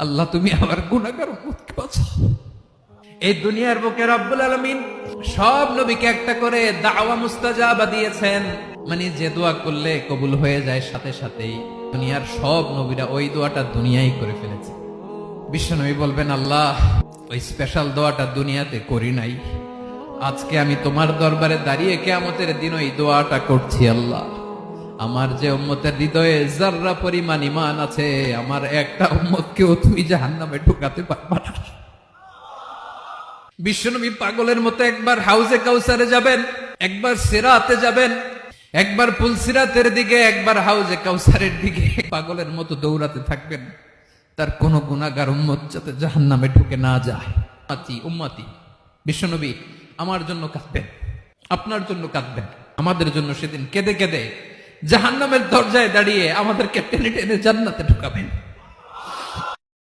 আল্লাহ তুমি আমার গুনাহগার উম্মতকে বাঁচাও। এই দুনিয়ার বুকে রব্বুল আলামিন সব নবীকে একটা করে দাওয়া মুস্তাজাবা দিয়েছেন, মানে যে দোয়া করলে কবুল হয়ে যায় সাথে সাথেই। দুনিয়ার সব নবীরা ওই দোয়াটা দুনিয়ায় করে ফেলেছে। বিশ্বনবী বলবেন, আল্লাহ ওই স্পেশাল দোয়াটা দুনিয়াতে করি নাই, আজকে আমি তোমার দরবারে দাঁড়িয়ে কিয়ামতের দিন ওই দোয়াটা করছি। আল্লাহ আমার যে উম্মতের হৃদয়ে যাররা পরিমাণ ঈমান আছে, আমার একটা উম্মতকেও তুমি জাহান্নামে ঢুকাতে পারবা না। বিশ্বনবী পাগলের মতো একবার হাউজে কাউসারে যাবেন, একবার সিরাতে যাবেন, একবার পুলসিরাতের দিকে, একবার হাউজে কাউসারের দিকে পাগলের মতো দৌড়াতে থাকবেন, তার কোন গুনাহগার উম্মত যাতে জাহান্নামে ঢুকে না যায়। উম্মতি বিশ্বনবী আমার জন্য কাঁদবেন, আপনার জন্য কাঁদবেন, আমাদের জন্য সেদিন কেঁদে কেঁদে জাহান্নামের দরজায় দাঁড়িয়ে আমাদেরকে টেনে টেনে জান্নাতে ঢুকাবেন।